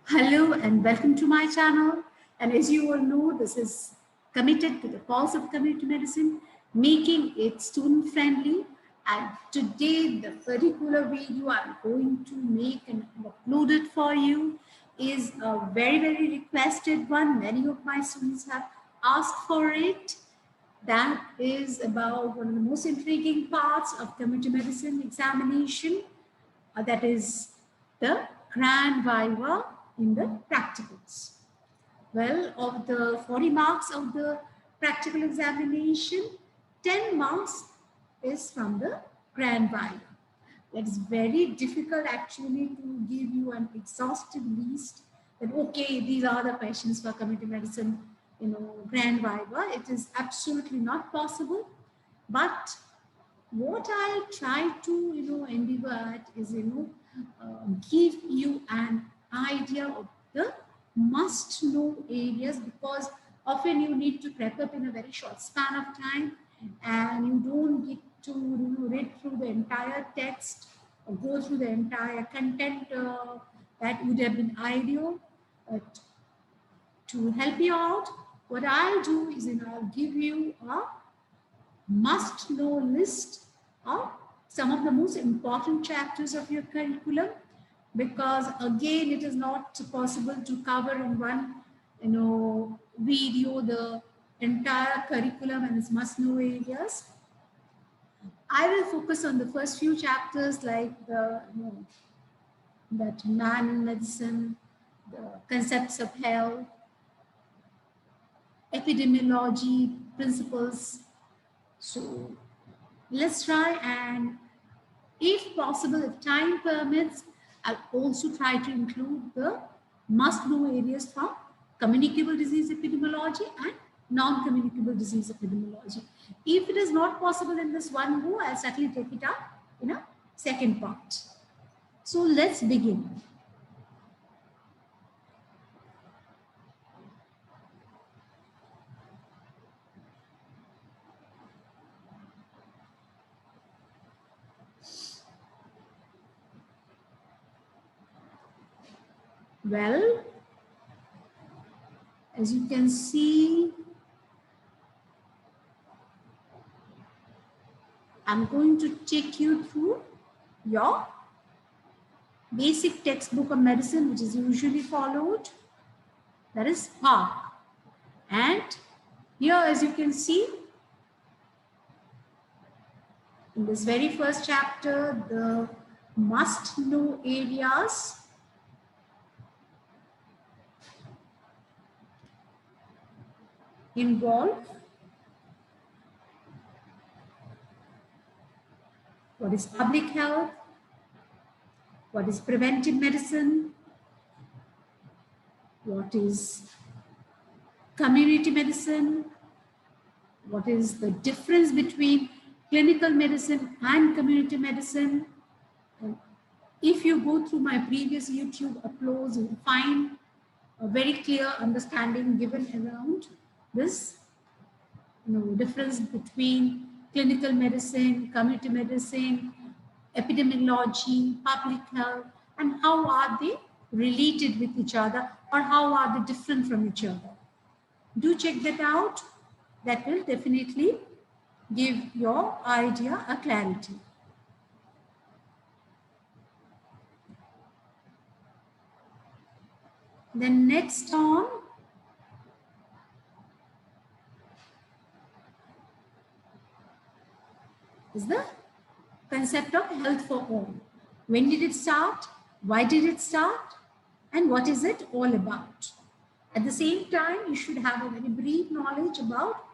Hello and welcome to my channel. And as you all know, this is committed to the cause of community medicine, making it student friendly. And today, the particular video I'm going to make and upload it for you is a very requested one. Many of my students have asked for it. That is about one of the most intriguing parts of community medicine examination, that is the grand viva in the practicals. Well, of the 40 marks of the practical examination, 10 marks is from the grand viva. It's very difficult actually to give you an exhaustive list that, okay, these are the questions for community medicine, grand viva. It is absolutely not possible. But what I try to, endeavor at is, give you an idea of the must know areas, because often you need to prep up in a very short span of time and you don't get to read through the entire text or go through the entire content. That would have been ideal. But to help you out, what I'll do is I'll give you a must know list of some of the most important chapters of your curriculum, because again it is not possible to cover in one video the entire curriculum and its must know areas. I will focus on the first few chapters, like the that man in medicine, the concepts of health, epidemiology principles. So let's try, and if possible, if time permits, I'll also try to include the must-know areas from communicable disease epidemiology and non-communicable disease epidemiology. If it is not possible in this one go, I'll certainly take it up in a second part. So let's begin. Well, as you can see, I'm going to take you through your basic textbook of medicine, which is usually followed. That is PARC. And here, as you can see, in this very first chapter, the must know areas involve what is public health, what is preventive medicine, what is community medicine, what is the difference between clinical medicine and community medicine. And if you go through my previous YouTube uploads, you will find a very clear understanding given around this difference between clinical medicine, community medicine, epidemiology, public health, and how are they related with each other, or how are they different from each other. Do check that out. That will definitely give your idea a clarity. Then next on, is the concept of health for all. When did it start? Why did it start? And what is it all about? At the same time, you should have a very brief knowledge about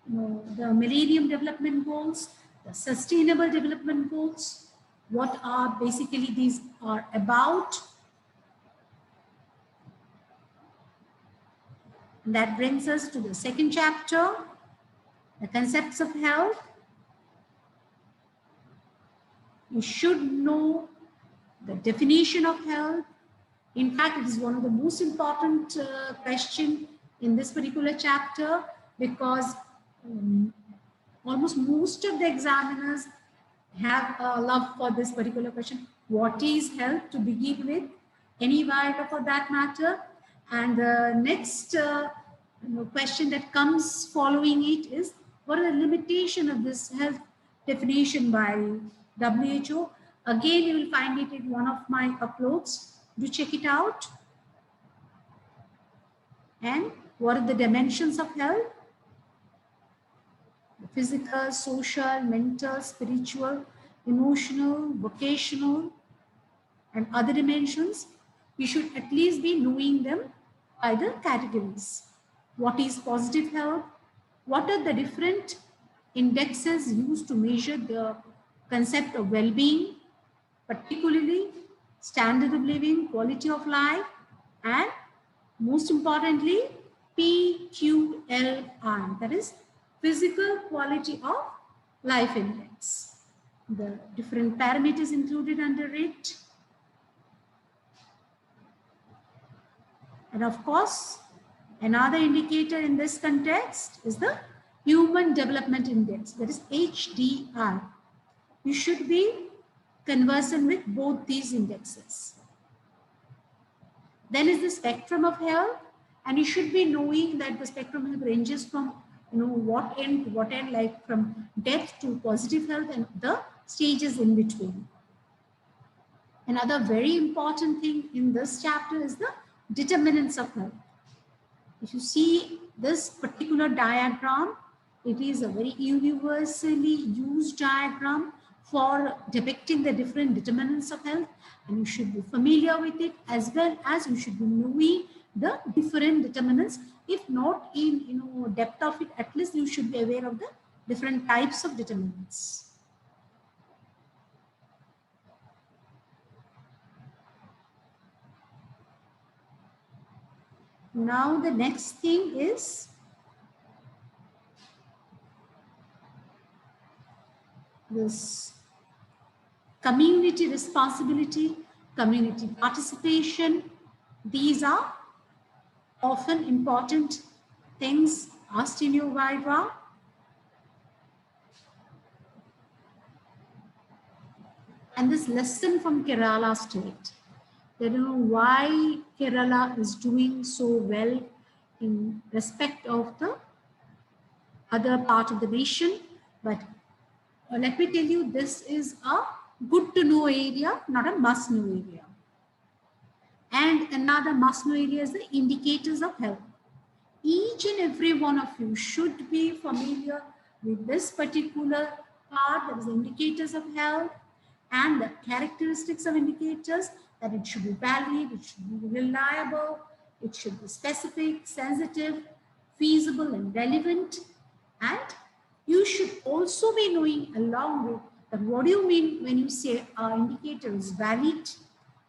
the Millennium Development Goals, the Sustainable Development Goals, what are basically these are about. And that brings us to the second chapter, the concepts of health. You should know the definition of health. In fact, it is one of the most important questions in this particular chapter, because almost most of the examiners have a love for this particular question. What is health to begin with? any viva for that matter. And the next question that comes following it is, what are the limitations of this health definition by WHO? Again, you will find it in one of my uploads. Do check it out. And what are the dimensions of health? Physical, social, mental, spiritual, emotional, vocational, and other dimensions. We should at least be knowing them by the categories. What is positive health? What are the different indexes used to measure the concept of well-being, particularly standard of living, quality of life, and most importantly, PQLI, that is physical quality of life index. The different parameters included under it. And of course, another indicator in this context is the Human Development Index, that is HDI. You should be conversant with both these indexes. Then is the spectrum of health, and you should be knowing that the spectrum of health ranges from what end to what end, like from death to positive health and the stages in between. Another very important thing in this chapter is the determinants of health. If you see this particular diagram, it is a very universally used diagram for depicting the different determinants of health, and you should be familiar with it, as well as you should be knowing the different determinants. If not in depth of it, at least you should be aware of the different types of determinants. Now the next thing is this community responsibility, community participation. These are often important things asked in your viva. And this lesson from Kerala state, they don't know why Kerala is doing so well in respect of the other part of the nation, but let me tell you, this is a good to know area, not a must know area. And another must know area is the indicators of health. Each and every one of you should be familiar with this particular part, that is the indicators of health, and the characteristics of indicators, that it should be valid, it should be reliable, it should be specific, sensitive, feasible, and relevant. And you should also be knowing along with that, what do you mean when you say an indicator is valid?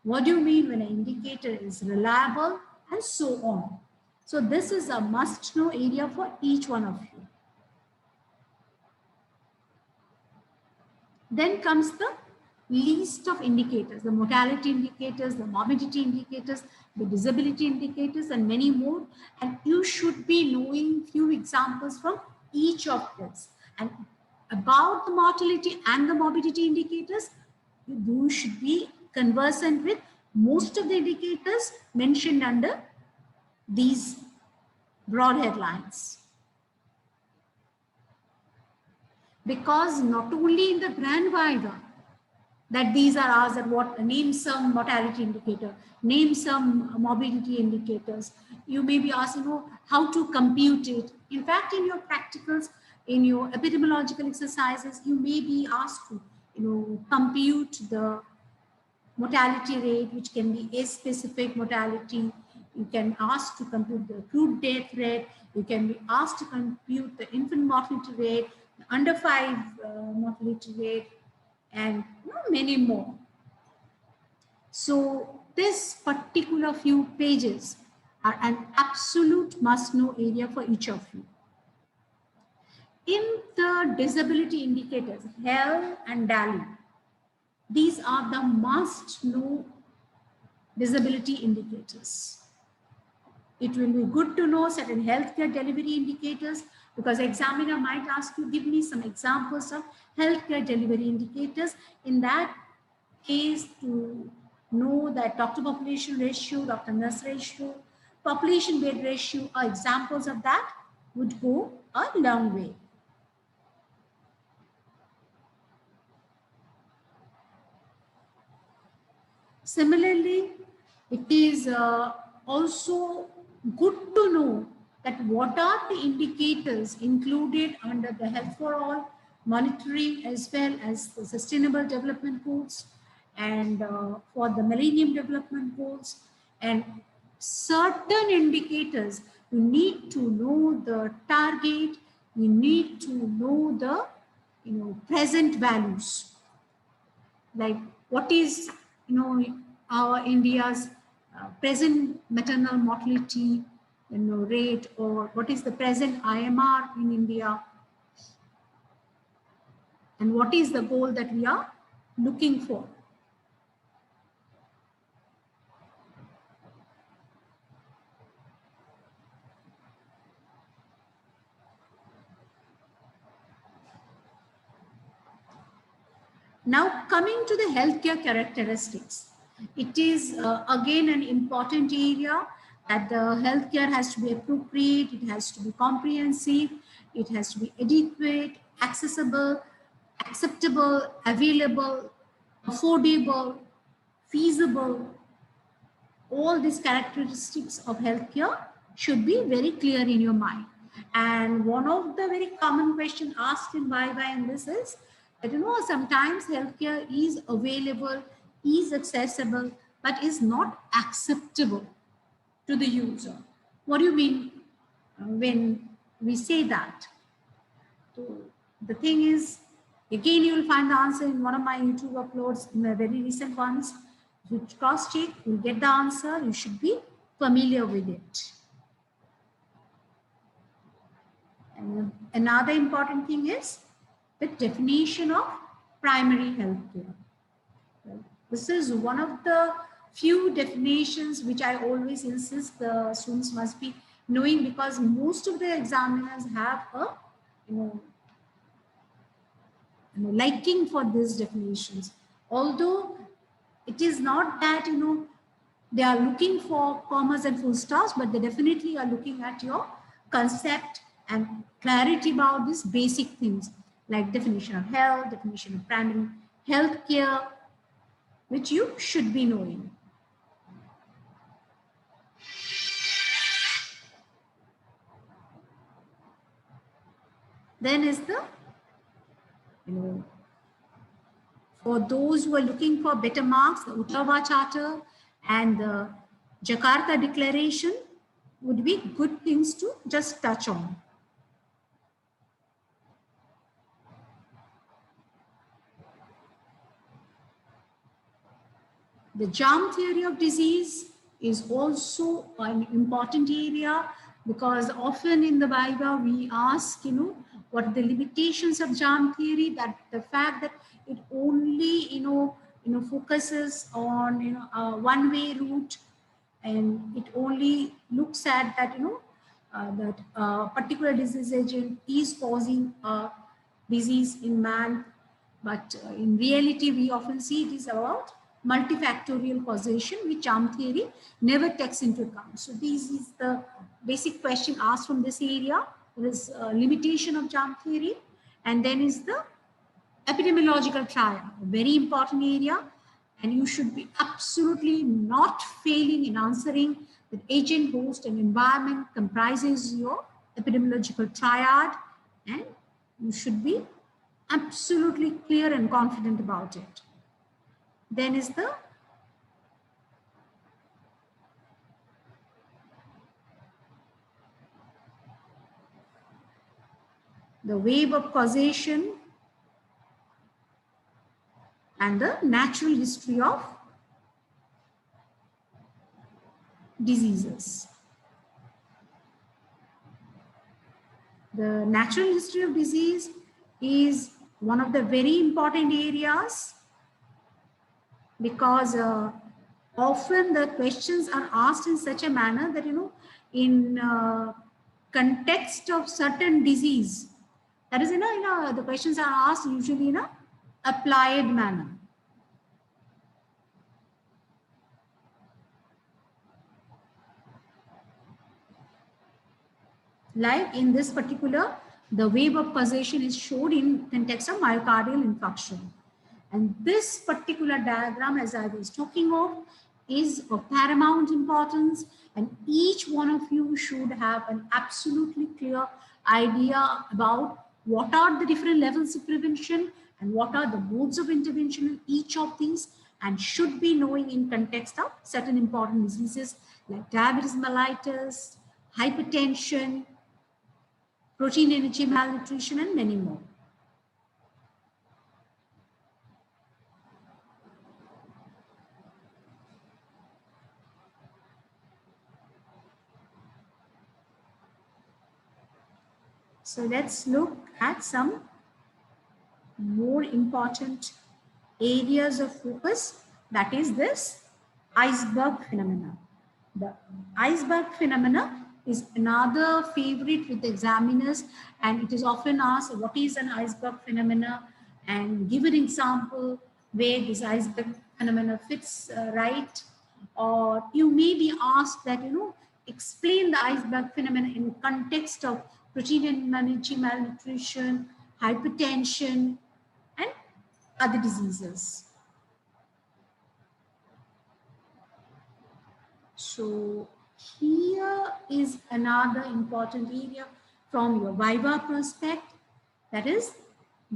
What do you mean when an indicator is reliable? And so on. So this is a must know area for each one of you. Then comes the list of indicators, the mortality indicators, the morbidity indicators, the disability indicators, and many more. And you should be knowing few examples from each of this. And about the mortality and the morbidity indicators, you should be conversant with most of the indicators mentioned under these broad headlines. Because not only in the grand viva that these are asked, that what, name some mortality indicator, name some morbidity indicators. You may be asked, how to compute it. In fact, in your practicals, in your epidemiological exercises, you may be asked to, compute the mortality rate, which can be a specific mortality. You can ask to compute the crude death rate. You can be asked to compute the infant mortality rate, the under 5 mortality rate, and many more. So this particular few pages are an absolute must-know area for each of you. In the disability indicators, HEAL and DALY, these are the must-know disability indicators. It will be good to know certain healthcare delivery indicators, because examiner might ask you, give me some examples of healthcare delivery indicators. In that case, to know that doctor population ratio, doctor nurse ratio, population bed ratio are examples of that, would go a long way. Similarly, it is also good to know that what are the indicators included under the Health for All monitoring, as well as the Sustainable Development Goals, and for the Millennium Development Goals, and certain indicators. You need to know the target, you need to know the present values, like what is our India's present maternal mortality rate, or what is the present IMR in India, and what is the goal that we are looking for. Now coming to the healthcare characteristics, it is again an important area that the healthcare has to be appropriate, it has to be comprehensive, it has to be adequate, accessible, acceptable, available, affordable, feasible. All these characteristics of healthcare should be very clear in your mind. And one of the very common questions asked in Viva in this is that sometimes healthcare is available, is accessible, but is not acceptable to the user. What do you mean when we say that? So the thing is, again, you will find the answer in one of my YouTube uploads, in the very recent ones. You cross check, you'll get the answer. You should be familiar with it. And another important thing is the definition of primary health care. This is one of the few definitions which I always insist the students must be knowing, because most of the examiners have a liking for these definitions. Although it is not that they are looking for commas and full stops, but they definitely are looking at your concept and clarity about these basic things, like definition of health, definition of primary health care, which you should be knowing. Then is the for those who are looking for better marks, the Ottawa Charter and the Jakarta Declaration would be good things to just touch on. The germ theory of disease is also an important area, because often in the Viva we ask, what are the limitations of germ theory, that the fact that it only, focuses on, a one-way route, and it only looks at that, that a particular disease agent is causing a disease in man. But in reality, we often see it is about multifactorial causation, which germ theory never takes into account. So this is the basic question asked from this area. There is a limitation of germ theory, and then is the epidemiological triad, a very important area, and you should be absolutely not failing in answering that agent, host, and environment comprises your epidemiological triad, and you should be absolutely clear and confident about it. Then is the wave of causation and the natural history of diseases. The natural history of disease is one of the very important areas, because often the questions are asked in such a manner that, in context of certain disease, that is, the questions are asked usually in a applied manner. Like in this particular, the wave of pulsation is shown in context of myocardial infarction. And this particular diagram, as I was talking of, is of paramount importance, and each one of you should have an absolutely clear idea about what are the different levels of prevention and what are the modes of intervention in each of these, and should be knowing in context of certain important diseases like diabetes mellitus, hypertension, protein energy malnutrition, and many more. So let's look at some more important areas of focus, that is this iceberg phenomena. The iceberg phenomena is another favorite with examiners, and it is often asked what is an iceberg phenomena and give an example where this iceberg phenomena fits right. Or you may be asked that, explain the iceberg phenomena in context of protein and energy malnutrition, hypertension, and other diseases. So here is another important area from your Viva perspective, that is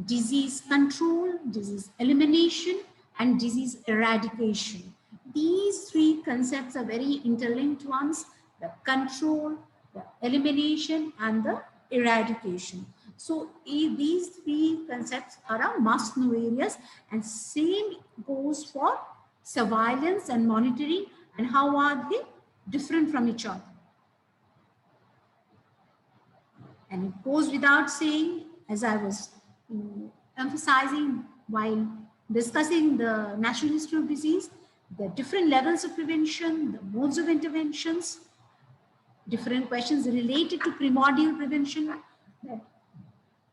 disease control, disease elimination, and disease eradication. These three concepts are very interlinked ones: the control, the elimination, and the eradication. So these three concepts are our must-know areas, and same goes for surveillance and monitoring, and how are they different from each other. And it goes without saying, as I was emphasizing while discussing the natural history of disease, the different levels of prevention, the modes of interventions, different questions related to primordial prevention,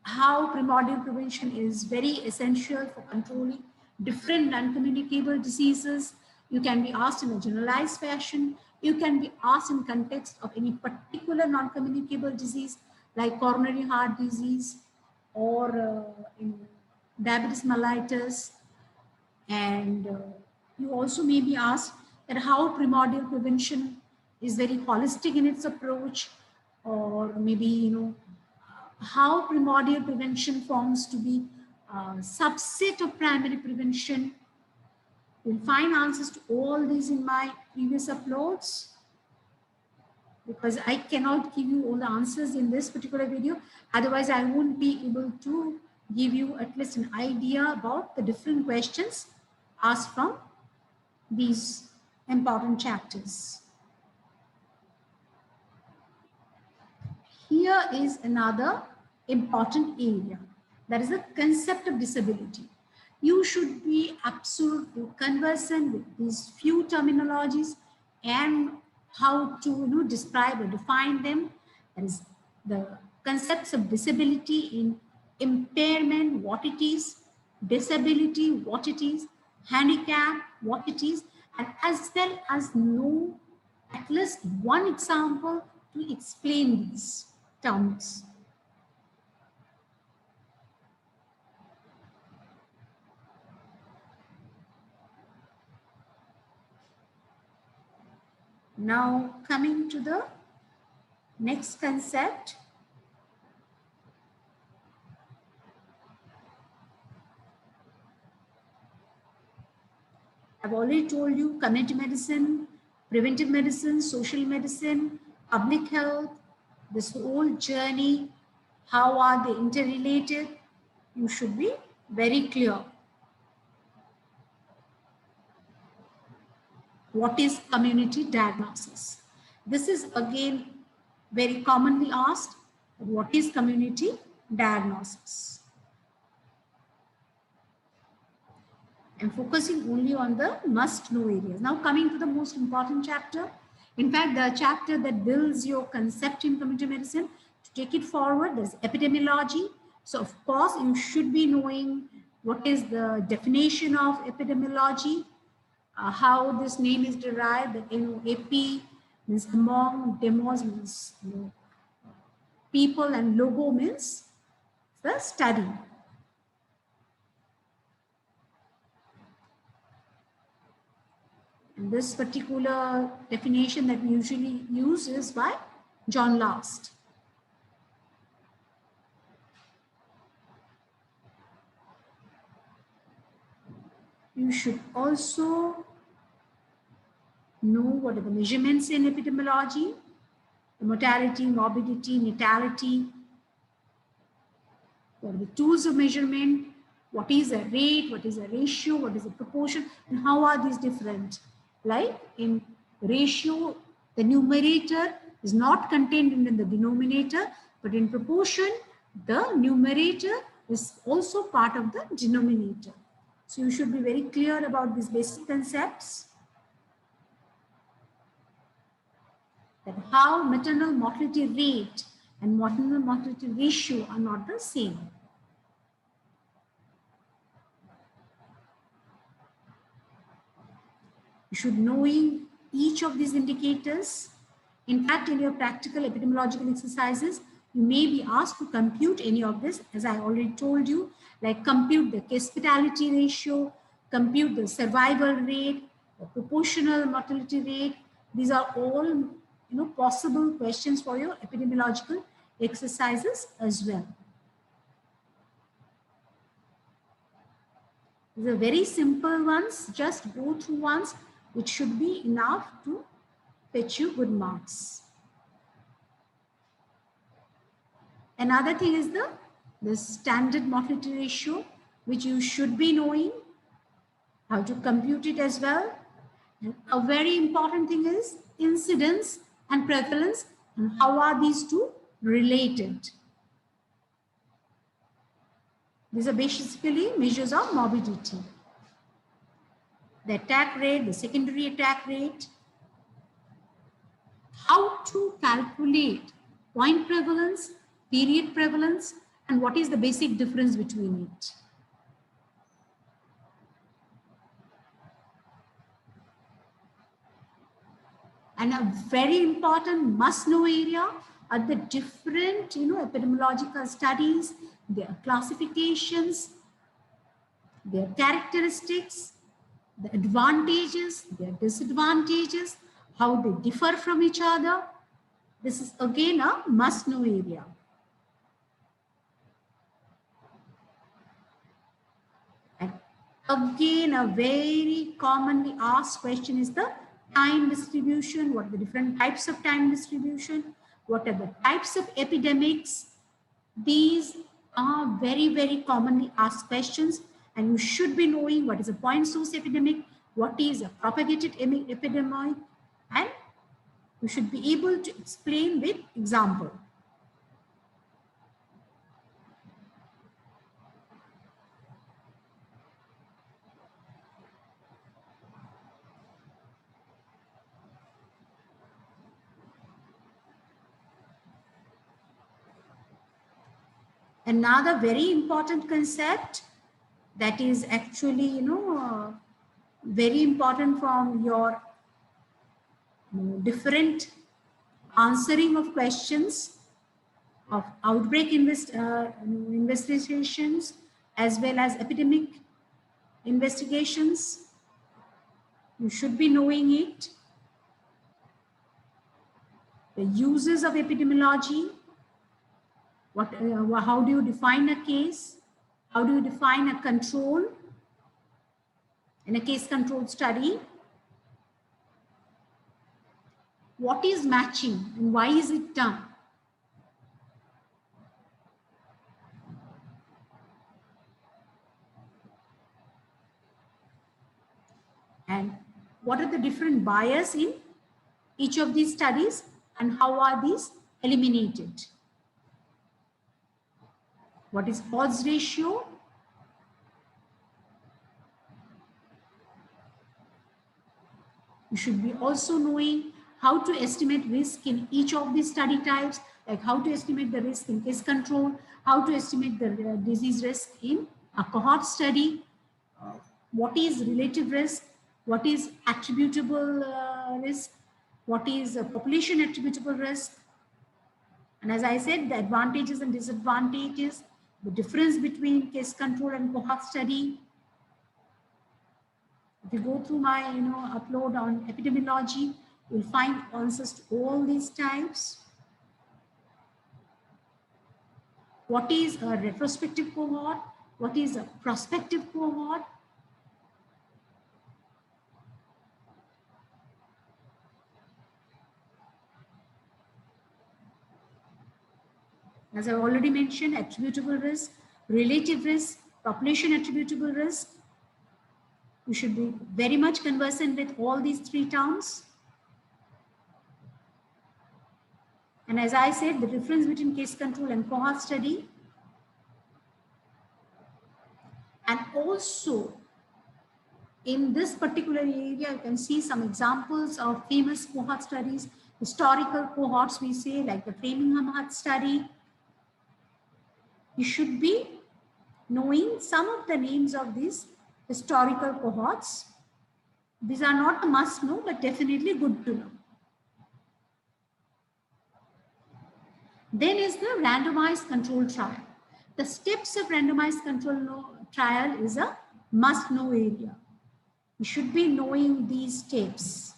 how primordial prevention is very essential for controlling different non-communicable diseases. You can be asked in a generalized fashion. You can be asked in context of any particular non-communicable disease like coronary heart disease or in diabetes mellitus. And you also may be asked that how primordial prevention is very holistic in its approach, or maybe, how primordial prevention forms to be a subset of primary prevention. You'll find answers to all these in my previous uploads, because I cannot give you all the answers in this particular video. Otherwise, I won't be able to give you at least an idea about the different questions asked from these important chapters. Here is another important area, that is the concept of disability. You should be absolutely conversant with these few terminologies and how to describe or define them. That is the concepts of disability in impairment, what it is, disability, what it is, handicap, what it is, and as well as know at least one example to explain these terms. Now coming to the next concept. I've already told you community medicine, preventive medicine, social medicine, public health, this whole journey, how are they interrelated? You should be very clear. What is community diagnosis? This is again very commonly asked. What is community diagnosis? I'm focusing only on the must-know areas. Now coming to the most important chapter. In fact, the chapter that builds your concept in community medicine, to take it forward, there's epidemiology. So of course, you should be knowing what is the definition of epidemiology, how this name is derived. The NOAP means among, demos means people and logo means the study. And this particular definition that we usually use is by John Last. You should also know what are the measurements in epidemiology, the mortality, morbidity, natality, what are the tools of measurement, what is a rate, what is a ratio, what is a proportion, and how are these different. Like in ratio, the numerator is not contained in the denominator, but in proportion, the numerator is also part of the denominator. So you should be very clear about these basic concepts. That how maternal mortality rate and maternal mortality ratio are not the same. You should knowing each of these indicators. In fact, in your practical epidemiological exercises, you may be asked to compute any of this, as I already told you, like compute the case fatality ratio, compute the survival rate, the proportional mortality rate. These are all possible questions for your epidemiological exercises as well. These are very simple ones, just go through once, which should be enough to fetch you good marks. Another thing is the standard mortality ratio, which you should be knowing how to compute it as well. And a very important thing is incidence and prevalence, and how are these two related. These are basically measures of morbidity. The attack rate, the secondary attack rate, how to calculate point prevalence, period prevalence, and what is the basic difference between it. And a very important must-know area are the different, epidemiological studies, their classifications, their characteristics, the advantages, their disadvantages, how they differ from each other. This is again a must-know area. And again, a very commonly asked question is the time distribution. What are the different types of time distribution? What are the types of epidemics? These are very, very commonly asked questions, and you should be knowing what is a point source epidemic, what is a propagated epidemic, and you should be able to explain with example. Another very important concept that is actually, very important from your different answering of questions of outbreak investigations as well as epidemic investigations. You should be knowing it. The uses of epidemiology. How do you define a case? How do you define a control in a case control study? What is matching and why is it done? And what are the different bias in each of these studies and how are these eliminated? What is odds ratio? You should be also knowing how to estimate risk in each of these study types, like how to estimate the risk in case control, how to estimate the disease risk in a cohort study, what is relative risk, what is attributable risk, what is a population attributable risk, And as I said, the advantages and disadvantages, the difference between case control and cohort study. If you go through my upload on epidemiology, you'll find answers to all these types. What is a retrospective cohort? What is a prospective cohort? As I already mentioned, attributable risk, relative risk, population attributable risk. You should be very much conversant with all these three terms. And as I said, the difference between case control and cohort study. And also, in this particular area, you can see some examples of famous cohort studies, historical cohorts, we say, like the Framingham Hut study. You should be knowing some of the names of these historical cohorts. These are not a must know, but definitely good to know. Then is the randomized control trial. The steps of randomized control trial is a must know area. You should be knowing these steps.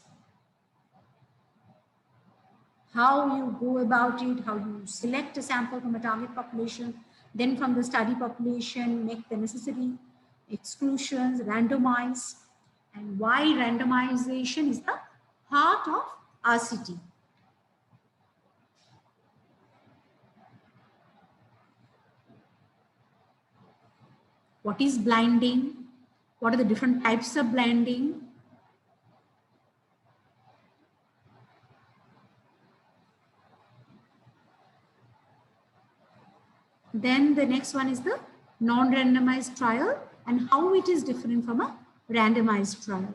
How you go about it, how you select a sample from a target population, then from the study population, make the necessary exclusions, randomize, and why randomization is the heart of RCT. What is blinding? What are the different types of blinding? Then the next one is the non-randomized trial and how it is different from a randomized trial.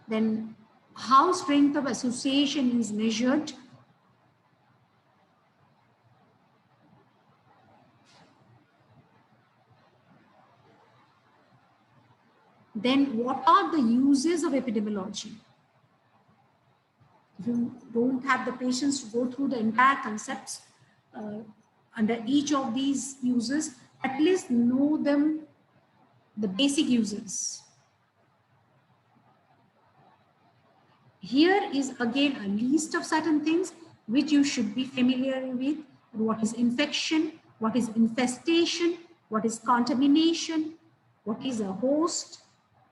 Then how strength of association is measured. Then what are the uses of epidemiology? If you don't have the patience to go through the entire concepts under each of these uses, at least know them, the basic uses. Here is again a list of certain things which you should be familiar with. What is infection? What is infestation? What is contamination? What is a host?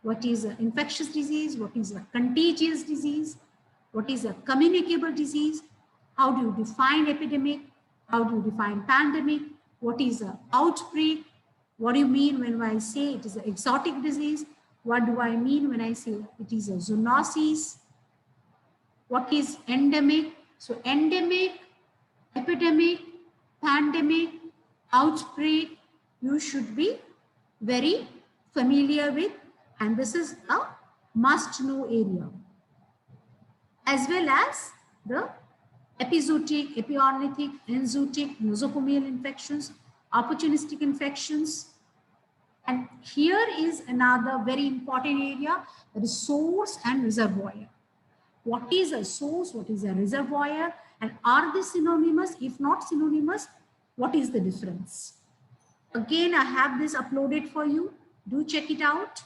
What is an infectious disease? What is a contagious disease? What is a communicable disease? How do you define epidemic? How do you define pandemic? What is an outbreak? What do you mean when I say it is an exotic disease? What do I mean when I say it is a zoonosis? What is endemic? So endemic, epidemic, pandemic, outbreak, you should be very familiar with, and this is a must-know area. As well as the epizootic, epiornithic, enzootic, nosocomial infections, opportunistic infections. And here is another very important area, that is source and reservoir. What is a source? What is a reservoir? And are they synonymous? If not synonymous, what is the difference? Again, I have this uploaded for you. Do check it out.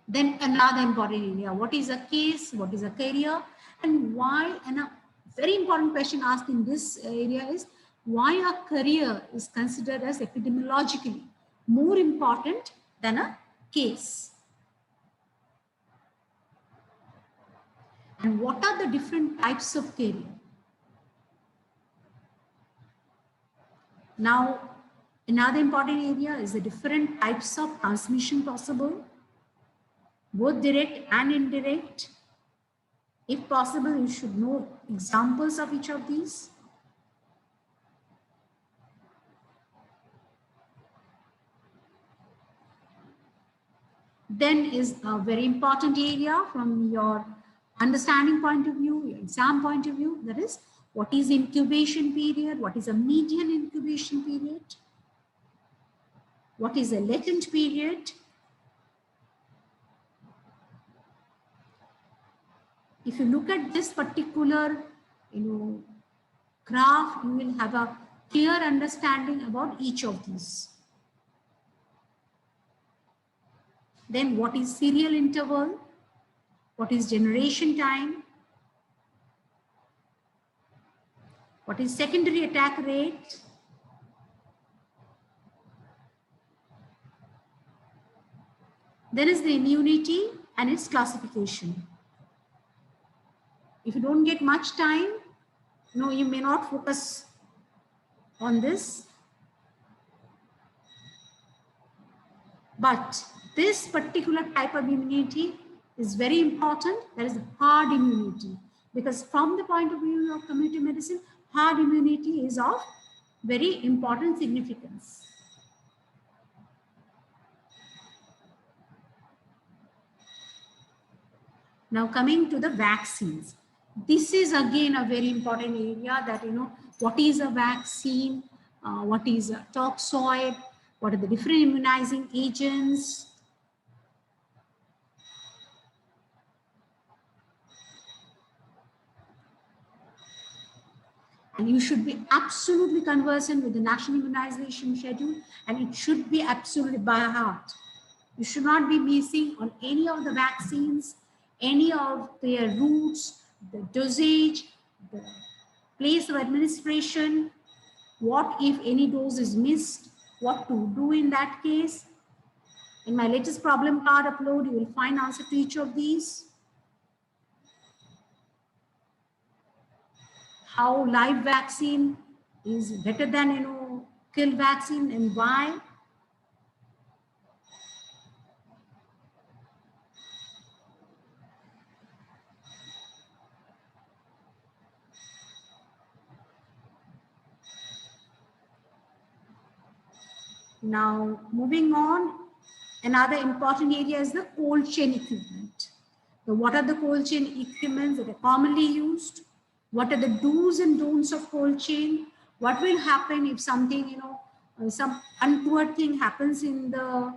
Then another important area. What is a case? What is a carrier? And why? And a very important question asked in this area is why a carrier is considered as epidemiologically more important than a case? And what are the different types of carrier? Now, another important area is the different types of transmission possible, both direct and indirect. If possible, you should know examples of each of these. Then is a very important area from your understanding point of view, your exam point of view. That is, what is incubation period? What is a median incubation period? What is a latent period? If you look at this particular, graph, you will have a clear understanding about each of these. Then what is serial interval? What is generation time? What is secondary attack rate? Then is the immunity and its classification. If you don't get much time, you may not focus on this. But this particular type of immunity is very important. That is hard immunity. Because from the point of view of community medicine, hard immunity is of very important significance. Now coming to the vaccines. This is again a very important area that, what is a vaccine? What is a toxoid? What are the different immunizing agents? And you should be absolutely conversant with the National Immunization Schedule, and it should be absolutely by heart. You should not be missing on any of the vaccines, any of their routes, the dosage, the place of administration, what if any dose is missed, what to do in that case. In my latest problem card upload, you will find answer to each of these. How live vaccine is better than, kill vaccine and why. Now, moving on, another important area is the cold chain equipment. So what are the cold chain equipments that are commonly used? What are the do's and don'ts of cold chain? What will happen if something, some untoward thing happens in the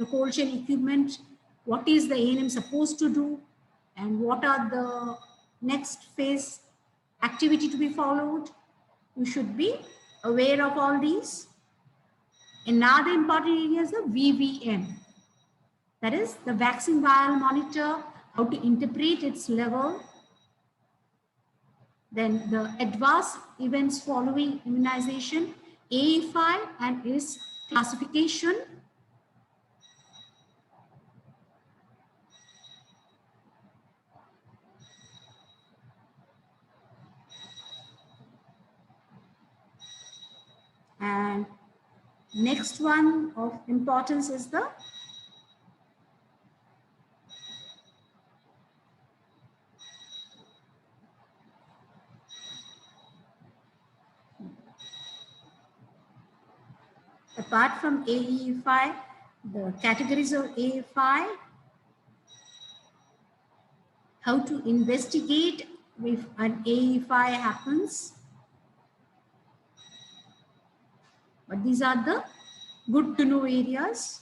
cold chain equipment? What is the A&M supposed to do? And what are the next phase activity to be followed? You should be aware of all these. Another important area is the VVM. That is the vaccine viral monitor, how to interpret its level. Then the adverse events following immunization, AFI and its classification. And next one of importance is the apart from AEFI, the categories of AFI, how to investigate if an AEFI happens. But these are the good to know areas.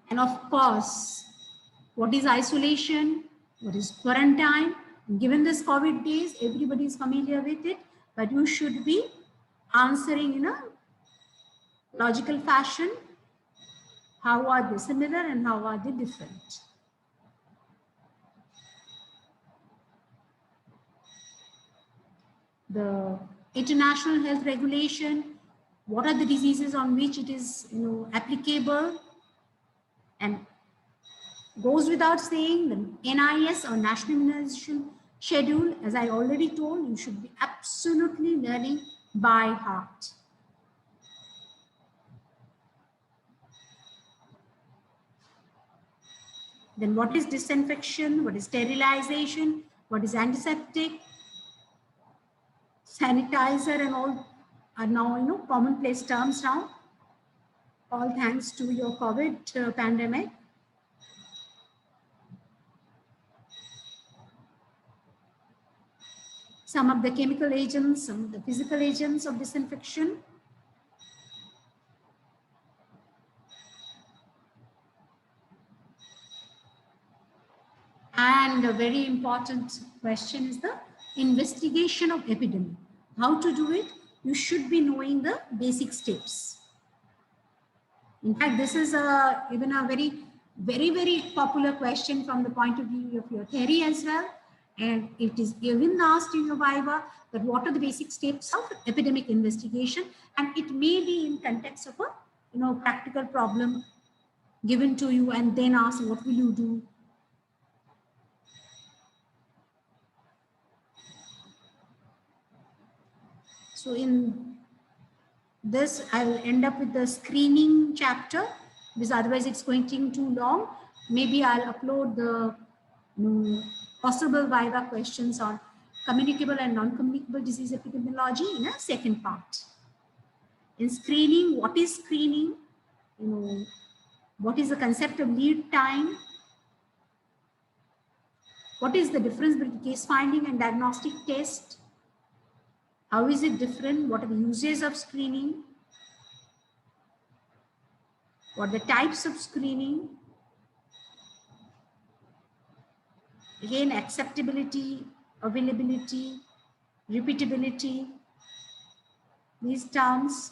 And of course, what is isolation? What is quarantine? Given this COVID days, everybody is familiar with it, but you should be answering in a logical fashion. How are they similar and how are they different? The international health regulation, what are the diseases on which it is applicable, and goes without saying the NIS or National Immunization Schedule, as I already told, you should be absolutely learning by heart. Then what is disinfection, what is sterilization, what is antiseptic, sanitizer and all are now commonplace terms now, all thanks to your COVID pandemic. some of the chemical agents, some of the physical agents of disinfection. And a very important question is the investigation of epidemic. How to do it? You should be knowing the basic steps. In fact, this is even a very popular question from the point of view of your theory as well. And it is even asked in your Viva that what are the basic steps of epidemic investigation, and it may be in context of a practical problem given to you and then ask what will you do. So in this, I will end up with the screening chapter because otherwise it's going to take too long. Maybe I'll upload the possible Viva questions on communicable and non-communicable disease epidemiology in a second part. In screening, what is screening? What is the concept of lead time? What is the difference between case finding and diagnostic test? How is it different? What are the uses of screening? What are the types of screening? Again, acceptability, availability, repeatability, these terms.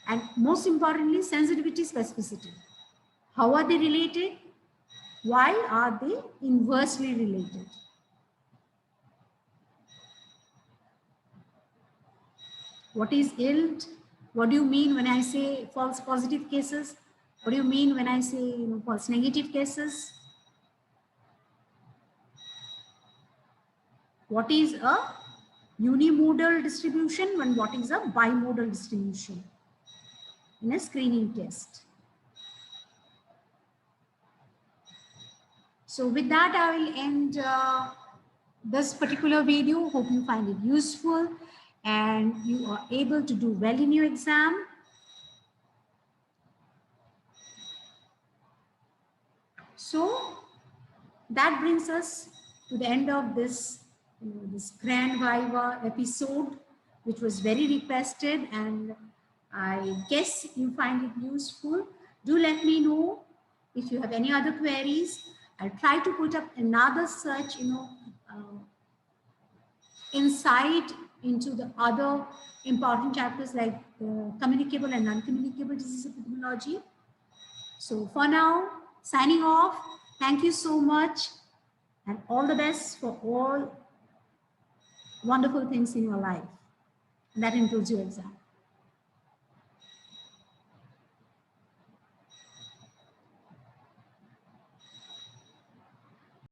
And most importantly, sensitivity, specificity. How are they related? Why are they inversely related? What is ILD? What do you mean when I say false positive cases? What do you mean when I say false negative cases? What is a unimodal distribution and what is a bimodal distribution in a screening test? So with that, I will end this particular video. Hope you find it useful and you are able to do well in your exam. So that brings us to the end of this, this Grand Viva episode, which was very requested, and I guess you find it useful. Do let me know if you have any other queries. I'll try to put up another search, insight into the other important chapters like communicable and non-communicable disease epidemiology. So for now, signing off. Thank you so much and all the best for all wonderful things in your life. And that includes your exam.